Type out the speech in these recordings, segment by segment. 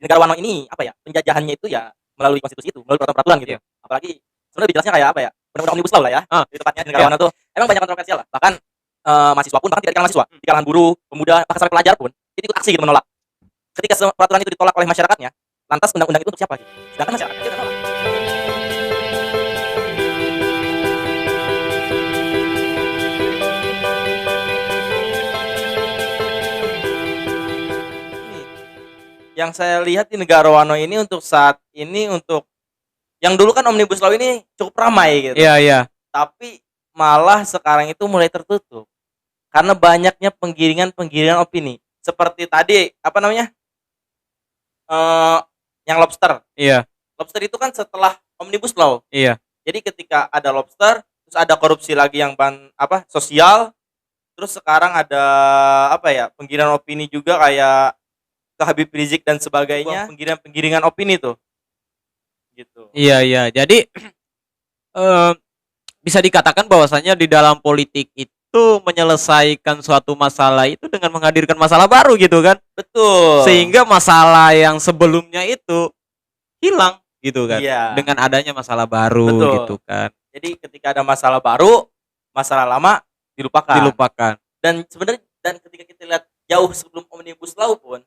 di negara Wano ini apa ya, penjajahannya itu ya melalui konstitusi itu, melalui peraturan-peraturan gitu. Iya. Apalagi sebenarnya lebih jelasnya kayak apa ya, undang-undang Omnibus Law lah ya, Ah, lebih tepatnya di negara iya. Wano tuh emang banyak kontroversial lah. Bahkan mahasiswa pun, bahkan tidak di kalangan mahasiswa, di kalangan buruh, pemuda, bahkan sampai pelajar pun itu ikut aksi gitu menolak. Ketika peraturan itu ditolak oleh masyarakatnya, lantas undang-undang itu untuk siapa gitu? Sedangkan masyarakatnya udah nolak. Ini, yang saya lihat di negara Wano ini untuk saat ini untuk yang dulu kan Omnibus Law ini cukup ramai gitu. Iya, iya. Tapi malah sekarang itu mulai tertutup karena banyaknya penggiringan-penggiringan opini. Seperti tadi apa namanya? Yang lobster. Iya, Lobster itu kan setelah Omnibus Law. iya. Jadi ketika ada lobster, terus ada korupsi lagi yang sosial, terus sekarang ada apa ya? Penggiringan opini juga kayak ke Habib Rizik dan sebagainya, penggiringan opini tuh. Gitu. Iya, iya. Jadi eh, bisa dikatakan bahwasanya di dalam politik itu menyelesaikan suatu masalah itu dengan menghadirkan masalah baru gitu kan. Betul. Sehingga masalah yang sebelumnya itu hilang gitu kan. Iya. Dengan adanya masalah baru Betul. gitu kan. Jadi ketika ada masalah baru, masalah lama dilupakan. Dan sebenarnya ketika kita lihat jauh sebelum Omnibus Law pun,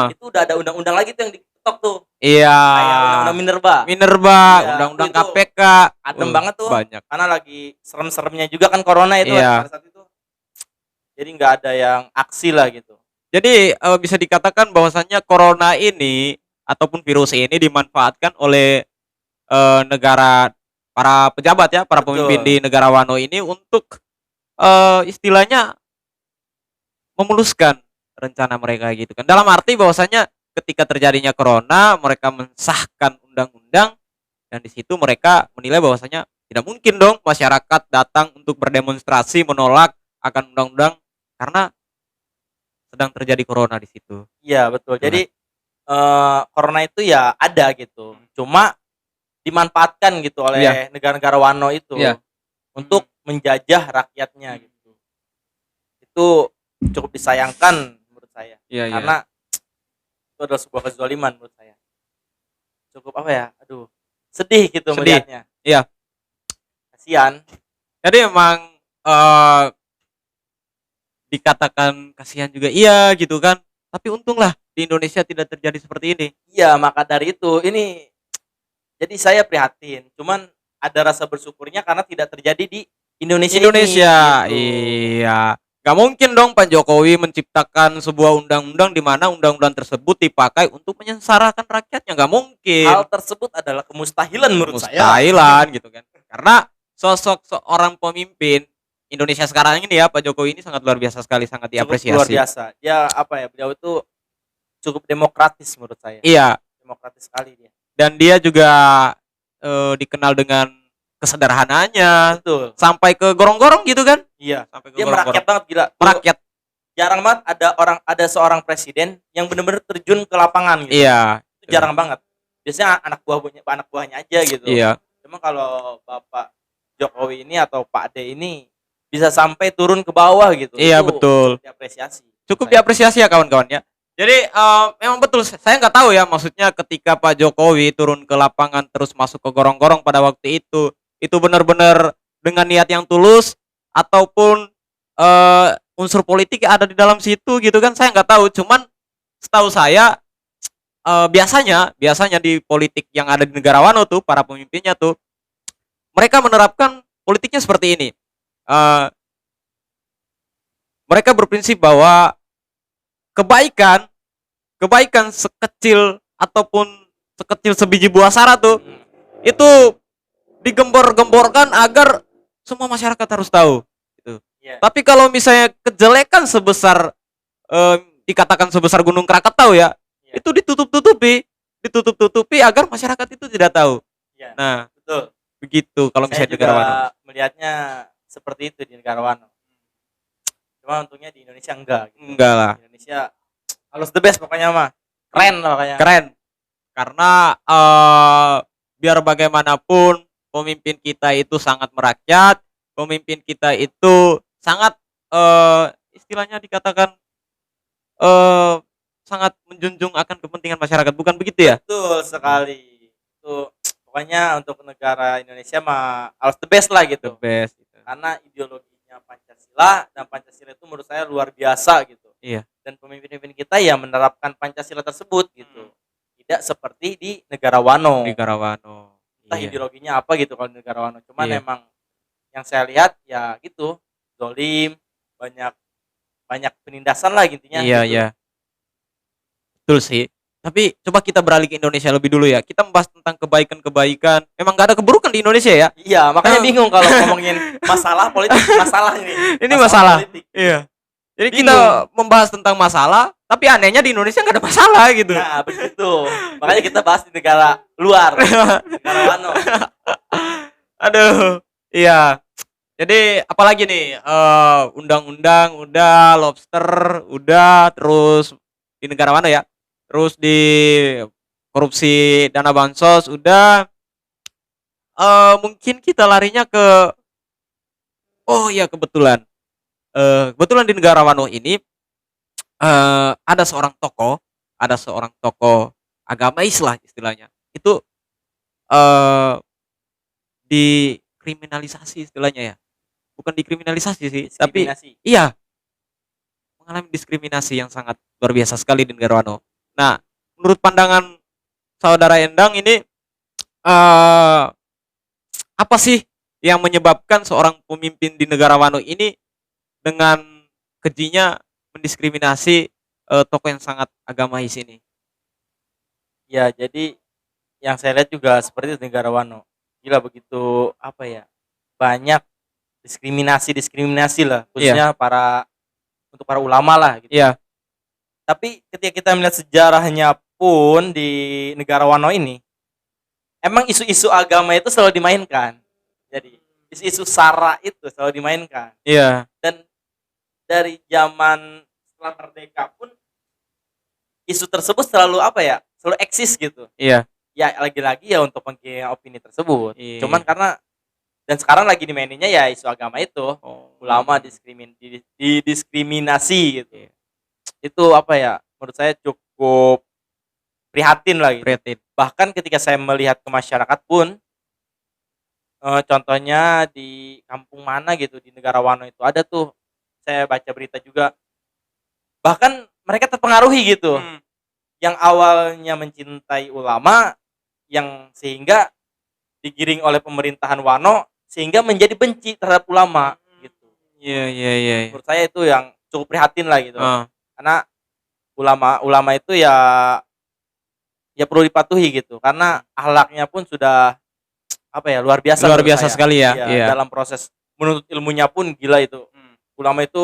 itu udah ada undang-undang lagi tuh yang diketok tuh. Iya. Kayak undang-undang Minerba. Iya, undang-undang KPK. Adem banget tuh. Banyak. Karena lagi serem-seremnya juga kan corona itu Iya. pada saat itu. Jadi nggak ada yang aksi lah gitu. Jadi bisa dikatakan bahwasannya corona ini ataupun virus ini dimanfaatkan oleh negara, para pejabat ya, para Betul. pemimpin di negara Wano ini untuk istilahnya memuluskan rencana mereka gitu kan. Dalam arti bahwasanya ketika terjadinya corona, mereka mensahkan undang-undang dan di situ mereka menilai bahwasanya tidak mungkin dong masyarakat datang untuk berdemonstrasi menolak akan undang-undang karena sedang terjadi corona di situ. Iya, betul. Jadi corona itu ya ada gitu. Cuma dimanfaatkan gitu oleh negara-negara Wano itu untuk menjajah rakyatnya gitu. Itu cukup disayangkan menurut saya. Karena itu adalah sebuah kezaliman menurut saya. Cukup apa ya? Aduh, sedih gitu melihatnya. Iya. Kasihan. Jadi emang dikatakan kasihan juga iya gitu kan. Tapi untunglah di Indonesia tidak terjadi seperti ini. Iya, maka dari itu ini jadi saya prihatin. Cuman ada rasa bersyukurnya karena tidak terjadi di Indonesia ini, gitu. Iya. Gak mungkin dong Pak Jokowi menciptakan sebuah undang-undang di mana undang-undang tersebut dipakai untuk menyengsarakan rakyatnya. Gak mungkin. Hal tersebut adalah kemustahilan menurut saya. Kemustahilan gitu kan. Karena sosok seorang pemimpin Indonesia sekarang ini ya, Pak Jokowi ini sangat luar biasa sekali, sangat diapresiasi. Cukup luar biasa. Dia apa ya? Beliau itu cukup demokratis menurut saya. Iya. Demokratis sekali dia. Dan dia juga dikenal dengan kesederhanaannya. Betul. Sampai ke gorong-gorong gitu kan? Iya. Sampai ke dia merakyat banget, gila. Merakyat. Jarang banget ada seorang presiden yang benar-benar terjun ke lapangan gitu. Iya. Itu jarang banget. Biasanya anak buahnya aja gitu. Iya. Cuma kalau Bapak Jokowi ini atau Pak D ini bisa sampai turun ke bawah gitu. Iya, itu betul. Diapresiasi. Cukup diapresiasi ya kawan-kawan ya. Jadi memang betul, saya nggak tahu ya maksudnya ketika Pak Jokowi turun ke lapangan terus masuk ke gorong-gorong pada waktu itu benar-benar dengan niat yang tulus ataupun unsur politik ada di dalam situ gitu kan, saya nggak tahu. Cuman setahu saya biasanya di politik yang ada di negara Wano tuh, para pemimpinnya tuh mereka menerapkan politiknya seperti ini. Mereka berprinsip bahwa kebaikan sekecil ataupun sekecil sebiji buah sara tuh itu digembor-gemborkan agar semua masyarakat harus tahu gitu. Tapi kalau misalnya kejelekan sebesar dikatakan sebesar Gunung Krakatau ya, itu ditutup-tutupi agar masyarakat itu tidak tahu. Nah, betul. Begitu kalau misalnya di negara Wano. Melihatnya seperti itu di negara Wano. Cuma untungnya di Indonesia enggak. Gitu. Enggak lah. Di Indonesia harus the best pokoknya mah. Keren pokoknya. Keren. Karena biar bagaimanapun pemimpin kita itu sangat merakyat, pemimpin kita itu sangat istilahnya dikatakan sangat menjunjung akan kepentingan masyarakat, bukan begitu ya? Betul sekali. Itu pokoknya untuk negara Indonesia mah harus the best lah The gitu. best gitu. Karena ideologinya Pancasila dan Pancasila itu menurut saya luar biasa gitu. Iya. Dan pemimpin-pemimpin kita ya menerapkan Pancasila tersebut gitu. Tidak seperti di negara Wano. Negara Wano. Entah Iya. ideologinya apa gitu kalau di negara Wano. Cuman Iya. emang yang saya lihat ya gitu, zolim, banyak penindasan lah intinya Iya, gitu. iya. Betul sih. Tapi coba kita beralih ke Indonesia lebih dulu ya. Kita membahas tentang kebaikan-kebaikan. Emang gak ada keburukan di Indonesia ya? Iya, makanya bingung kalau ngomongin masalah politik, masalah ini. Ini masalah. Politik. Iya. Jadi Bingung. kita membahas tentang masalah, tapi anehnya di Indonesia gak ada masalah gitu. Nah, begitu. Makanya kita bahas di negara luar, negara Wano. Aduh. Iya. Jadi apalagi nih? Undang-undang udah, lobster udah, terus di negara mana ya? Terus di korupsi dana bansos udah. Mungkin kita larinya ke, oh iya kebetulan. Kebetulan di negara Wano ini ada seorang tokoh agama Islam istilahnya. Itu dikriminalisasi istilahnya ya. Bukan dikriminalisasi sih, tapi Diskriminasi. iya, mengalami diskriminasi yang sangat luar biasa sekali di negara Wano. Nah, menurut pandangan saudara Endang ini apa sih yang menyebabkan seorang pemimpin di negara Wano ini dengan kejinya mendiskriminasi tokoh yang sangat agamais ini? Ya, jadi yang saya lihat juga seperti itu di negara Wano. Gila begitu apa ya? Banyak diskriminasi lah, khususnya untuk para ulama lah gitu. Iya. Tapi ketika kita melihat sejarahnya pun di negara Wano ini, emang isu-isu agama itu selalu dimainkan. Jadi isu-isu sara itu selalu dimainkan. Iya. Dan dari zaman setelah merdeka pun isu tersebut selalu apa ya? Selalu eksis gitu. Iya. Ya lagi-lagi ya untuk penggiringan opini tersebut. Iya. Cuman karena dan sekarang lagi dimaininnya ya isu agama itu. Ulama didiskriminasi gitu. Iya. Itu apa ya? Menurut saya cukup prihatin lah gitu. Prihatin. Bahkan ketika saya melihat ke masyarakat pun contohnya di kampung mana gitu di negara Wano itu ada tuh, saya baca berita juga, bahkan mereka terpengaruhi gitu, yang awalnya mencintai ulama, yang sehingga digiring oleh pemerintahan Wano sehingga menjadi benci terhadap ulama gitu. Iya. Menurut saya itu yang cukup prihatin lah gitu, karena ulama itu ya perlu dipatuhi gitu, karena akhlaknya pun sudah apa ya, luar biasa sekali ya. Iya. Dalam proses menuntut ilmunya pun gila itu. Ulama itu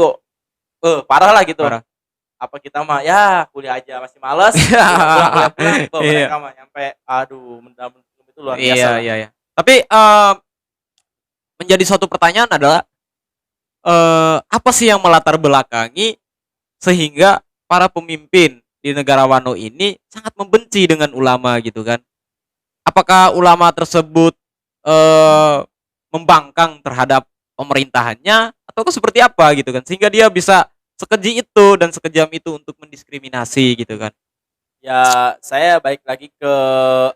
parah lah gitu. Parah. Apa kita mah ya kuliah aja masih males. pulang. Iya. Mereka mah nyampe aduh mendalam itu luar biasa. Iya. Tapi menjadi suatu pertanyaan adalah apa sih yang melatar belakangi sehingga para pemimpin di negara Wano ini sangat membenci dengan ulama gitu kan? Apakah ulama tersebut membangkang terhadap pemerintahannya atau seperti apa gitu kan, sehingga dia bisa sekeji itu dan sekejam itu untuk mendiskriminasi gitu kan? Ya saya balik lagi ke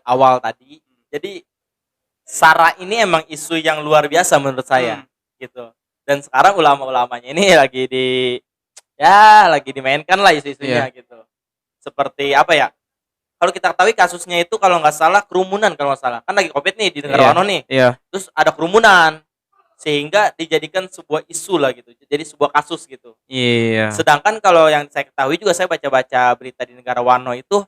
awal tadi. Jadi sara ini emang isu yang luar biasa menurut saya gitu. Dan sekarang ulama-ulamanya ini lagi dimainkan lah isu-isunya gitu. Seperti apa ya? Kalau kita ketahui kasusnya itu kalau nggak salah kerumunan, kalau nggak salah kan lagi COVID nih di negara Wano nih. Iya. Terus ada kerumunan sehingga dijadikan sebuah isu lah gitu, jadi sebuah kasus gitu. Iya. Sedangkan kalau yang saya ketahui juga, saya baca-baca berita di negara Wano itu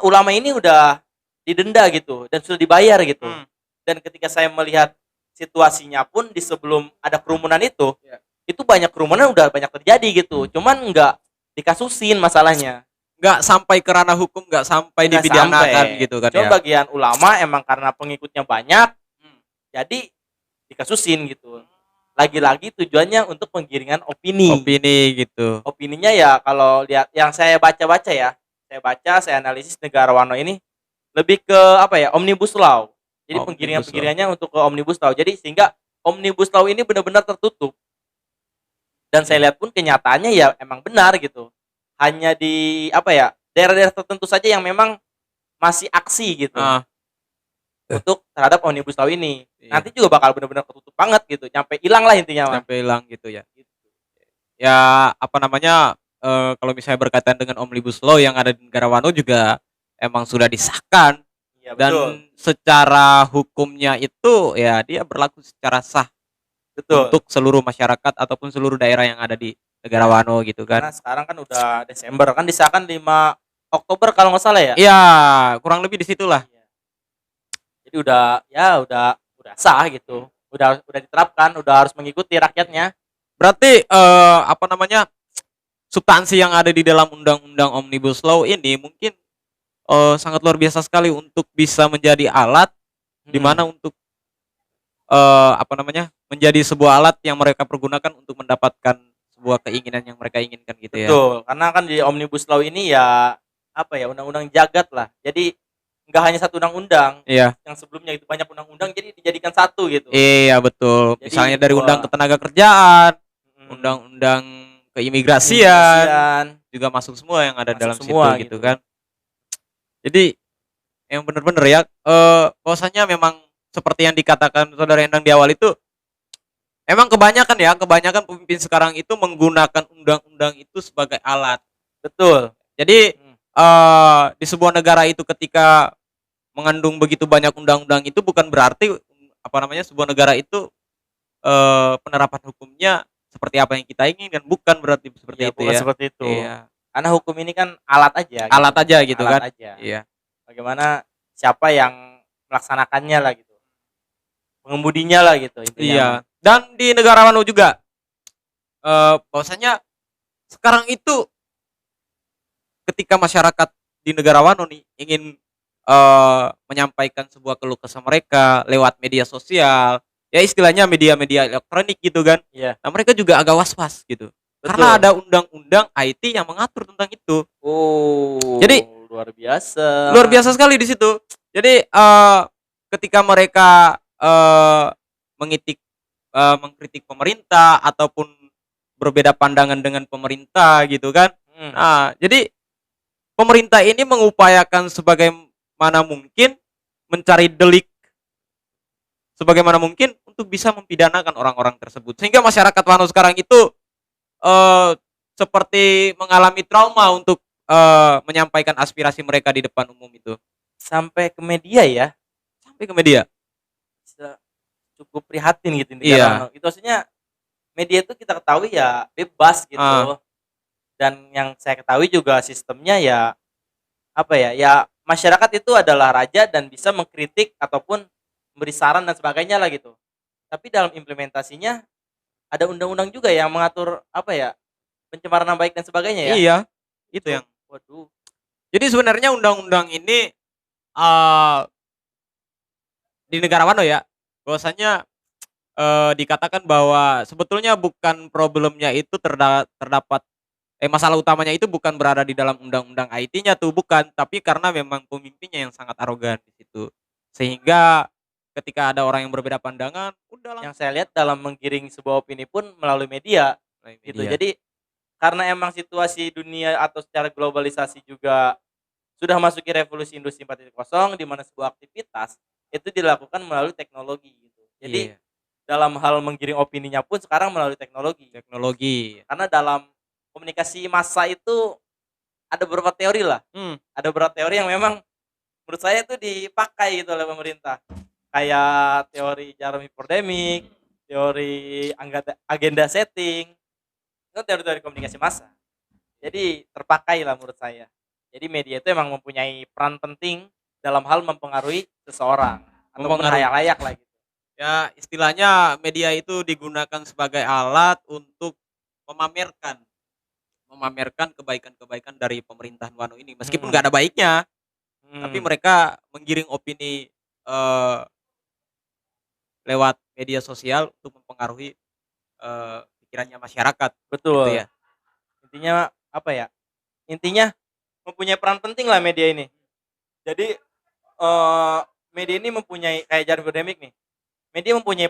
ulama ini udah didenda gitu dan sudah dibayar gitu. Dan ketika saya melihat situasinya pun di sebelum ada kerumunan itu banyak kerumunan udah banyak terjadi gitu. Cuman nggak dikasusin masalahnya. Nggak sampai ke ranah hukum, nggak sampai dipidanakan gitu kan. Cuma bagian ulama emang karena pengikutnya banyak, jadi dikasusin gitu. Lagi-lagi tujuannya untuk penggiringan opini gitu. Opininya ya kalau lihat yang saya baca-baca ya, saya analisis negara Wano ini lebih ke apa ya, omnibus law. Jadi penggiringannya untuk ke omnibus law. Jadi sehingga omnibus law ini benar-benar tertutup. Dan saya lihat pun kenyataannya ya emang benar gitu. hanya di apa ya, daerah-daerah tertentu saja yang memang masih aksi gitu untuk terhadap Omnibus Law ini. Iya. Nanti juga bakal benar-benar ketutup banget gitu, nyampe hilang lah intinya mah. Sampai hilang gitu ya. Gitu. Ya apa namanya, kalau misalnya berkaitan dengan Omnibus Law yang ada di negara Wano juga emang sudah disahkan Iya dan betul. secara hukumnya itu ya dia berlaku secara sah Betul. untuk seluruh masyarakat ataupun seluruh daerah yang ada di negara Wano gitu Karena kan. sekarang kan udah Desember, kan disahkan 5 Oktober kalau nggak salah ya? Iya, kurang lebih di situlah. Iya. Jadi udah sah gitu. Udah diterapkan, udah harus mengikuti rakyatnya. Berarti apa namanya? Substansi yang ada di dalam undang-undang Omnibus Law ini mungkin sangat luar biasa sekali untuk bisa menjadi alat di mana untuk apa namanya? Menjadi sebuah alat yang mereka pergunakan untuk mendapatkan sebuah keinginan yang mereka inginkan gitu ya. Betul, karena kan di Omnibus Law ini ya apa ya, undang-undang jagat lah. Jadi nggak hanya satu undang-undang, Iya. yang sebelumnya itu banyak undang-undang jadi dijadikan satu gitu. Iya betul. Jadi, Misalnya dari undang wah. ketenagakerjaan, undang-undang keimigrasian juga masuk semua yang ada Masuk dalam semua situ gitu gitu. kan. Jadi yang benar-benar ya bahwasanya memang seperti yang dikatakan saudara Endang di awal itu emang kebanyakan pemimpin sekarang itu menggunakan undang-undang itu sebagai alat. Betul. Jadi di sebuah negara itu ketika mengandung begitu banyak undang-undang itu bukan berarti apa namanya sebuah negara itu penerapan hukumnya seperti apa yang kita inginkan, bukan berarti seperti Iya, itu bukan ya. seperti itu. Iya. Karena hukum ini kan alat aja gitu. Alat aja gitu Alat kan. aja. Iya. Bagaimana siapa yang melaksanakannya lah gitu. Pengemudinya lah gitu intinya. Iya. Dan di negara Wano juga bahwasanya sekarang itu ketika masyarakat di negara Wano nih ingin menyampaikan sebuah keluh kesah mereka lewat media sosial, ya istilahnya media-media elektronik gitu kan. Iya. Nah, mereka juga agak was-was gitu. Betul. Karena ada undang-undang IT yang mengatur tentang itu. Oh. Jadi luar biasa. luar biasa sekali di situ. Jadi ketika mereka mengkritik pemerintah ataupun berbeda pandangan dengan pemerintah gitu kan. Nah, jadi pemerintah ini mengupayakan sebagaimana mungkin mencari delik sebagaimana mungkin untuk bisa mempidanakan orang-orang tersebut. Sehingga masyarakat Wano sekarang itu seperti mengalami trauma untuk menyampaikan aspirasi mereka di depan umum itu. Sampai ke media ya. Sampai ke media. Cukup prihatin gitu Iya. Itu maksudnya media itu kita ketahui ya bebas gitu. Dan yang saya ketahui juga sistemnya ya apa ya? Ya masyarakat itu adalah raja dan bisa mengkritik ataupun memberi saran dan sebagainya lah gitu. Tapi dalam implementasinya ada undang-undang juga yang mengatur apa ya? Pencemaran nama baik dan sebagainya ya. Iya. Itu yang. Waduh. Jadi sebenarnya undang-undang ini di negara Wano ya, bahwasanya dikatakan bahwa sebetulnya bukan problemnya itu terdapat masalah utamanya itu bukan berada di dalam undang-undang IT-nya tuh bukan, tapi karena memang pemimpinnya yang sangat arogan di situ. Sehingga ketika ada orang yang berbeda pandangan, udah Yang saya lihat dalam menggiring sebuah opini pun melalui media. Gitu. Jadi karena emang situasi dunia atau secara globalisasi juga sudah masuki revolusi industri 4.0 di mana sebuah aktivitas itu dilakukan melalui teknologi gitu. Jadi dalam hal menggiring opininya pun sekarang melalui teknologi. Karena dalam komunikasi massa itu ada beberapa teori lah. Ada beberapa teori yang memang menurut saya itu dipakai gitu oleh pemerintah. Kayak teori Jeremy Fordemic, teori agenda setting. Itu teori-teori komunikasi massa. Jadi terpakai lah menurut saya. Jadi media itu emang mempunyai peran penting dalam hal mempengaruhi seseorang atau layak lah gitu. Ya istilahnya media itu digunakan sebagai alat untuk memamerkan kebaikan-kebaikan dari pemerintahan Wano ini. Meskipun nggak ada baiknya, tapi mereka menggiring opini lewat media sosial untuk mempengaruhi pikirannya masyarakat. Betul. Gitu ya. Intinya apa ya? Intinya mempunyai peran penting lah media ini. Jadi media ini mempunyai kayak Jeremy Fordemic nih. Media mempunyai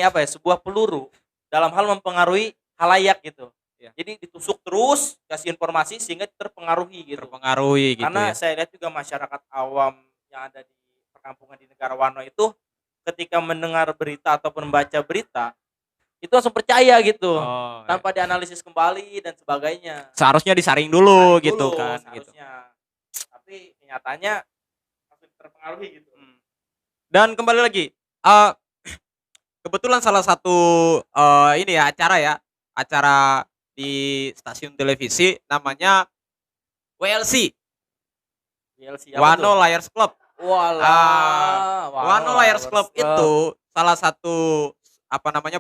apa ya? Sebuah peluru dalam hal mempengaruhi halayak gitu. Jadi ditusuk terus, kasih informasi sehingga terpengaruhi gitu. Terpengaruhi gitu Karena ya. saya lihat juga masyarakat awam yang ada di perkampungan di negara Wano itu ketika mendengar berita ataupun membaca berita itu langsung percaya gitu Oh, tanpa dianalisis kembali dan sebagainya. seharusnya disaring dulu Saring gitu dulu kan gitu. seharusnya. Tapi kenyataannya langsung terpengaruhi gitu. Dan kembali lagi, kebetulan salah satu ini ya acara di stasiun televisi namanya WLC, DLC apa tuh? Wano Liars Club. Walah, Wano Liars Club itu salah satu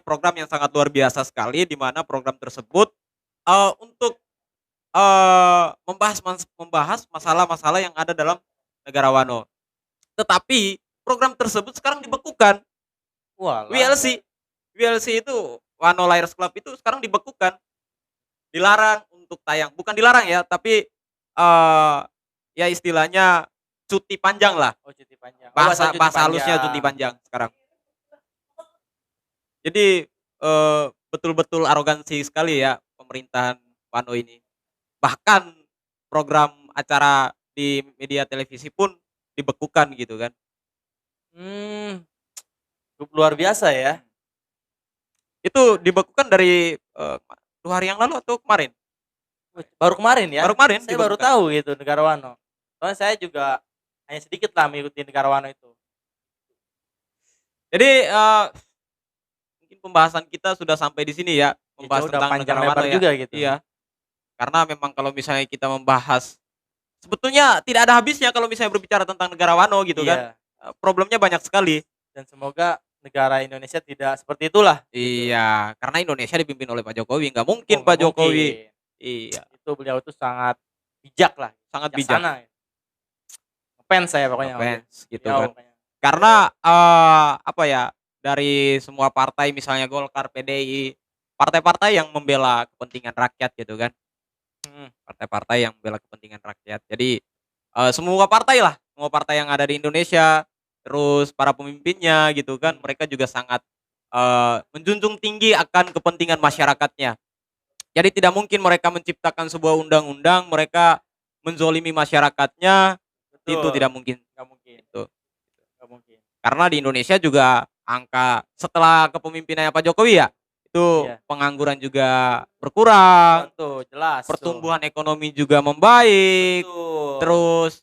program yang sangat luar biasa sekali, di mana program tersebut untuk membahas masalah-masalah yang ada dalam negara Wano. Tetapi program tersebut sekarang dibekukan. Walah. WLC itu Wano Liars Club itu sekarang dibekukan, dilarang untuk tayang. Bukan dilarang ya, tapi ya istilahnya cuti panjang lah. Oh, cuti panjang. Bahasa cuti halusnya panjang. cuti panjang sekarang. Jadi betul-betul arogansi sekali ya pemerintahan Wano ini. Bahkan program acara di media televisi pun dibekukan gitu kan. Cukup luar biasa ya. Itu dibekukan dari 2 hari yang lalu atau kemarin? Baru kemarin ya? Baru kemarin Saya baru dibekukan. tahu gitu negara Wano. Soalnya saya juga hanya sedikit lah mengikuti negara Wano itu. Jadi mungkin pembahasan kita sudah sampai di sini ya, membahas udah tentang panjang negara lebar Wano ya. juga gitu. Iya. Karena memang kalau misalnya kita membahas, sebetulnya tidak ada habisnya kalau misalnya berbicara tentang negara Wano gitu kan. Problemnya banyak sekali. Dan semoga negara Indonesia tidak seperti itulah. Iya, karena Indonesia dipimpin oleh Pak Jokowi, nggak mungkin Pak Jokowi. Iya. Itu beliau itu sangat bijak lah, sangat bijak. Fans saya pokoknya. Fans gitu kan. Karena apa ya, dari semua partai misalnya Golkar, PDI, partai-partai yang membela kepentingan rakyat gitu kan. Partai-partai yang membela kepentingan rakyat. Jadi semua partai lah, semua partai yang ada di Indonesia, terus para pemimpinnya gitu kan, mereka juga sangat menjunjung tinggi akan kepentingan masyarakatnya. Jadi tidak mungkin mereka menciptakan sebuah undang-undang, mereka menzolimi masyarakatnya. Betul. Itu tidak mungkin. Nggak mungkin. Itu. Nggak mungkin. Karena di Indonesia juga angka setelah kepemimpinannya Pak Jokowi ya, itu pengangguran juga berkurang. Betul, jelas. Pertumbuhan ekonomi juga membaik. Betul. Terus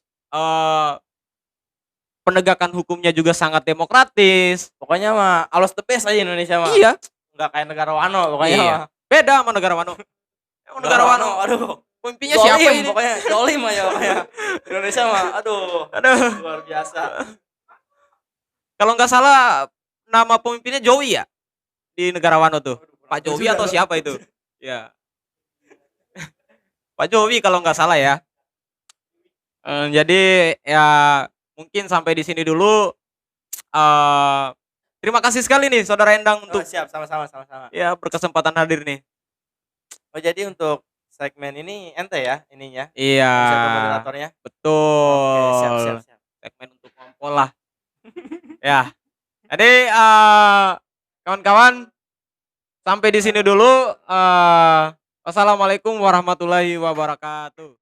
penegakan hukumnya juga sangat demokratis. Pokoknya mah always the best aja Indonesia mah. Iya. Nggak kayak negara Wano pokoknya. Iya. Beda sama negara Wano. Negara Wano, aduh. Pemimpinnya siapa ini? Pokoknya zolim aja pokoknya. Indonesia mah aduh. Luar biasa. Kalau nggak salah nama pemimpinnya Jowi ya? Di negara Wano tuh. Pak Jowi atau siapa itu? Ya. Pak Jowi kalau nggak salah ya. Jadi ya mungkin sampai di sini dulu. Terima kasih sekali nih Saudara Endang untuk siap, sama-sama. Ya, berkesempatan hadir nih. Oh, jadi untuk segmen ini ente ya ininya? Iya. Moderatornya? Betul. Oke, siap. Segmen untuk ngompol lah. Ya. Jadi kawan-kawan sampai di sini dulu. Wassalamualaikum warahmatullahi wabarakatuh.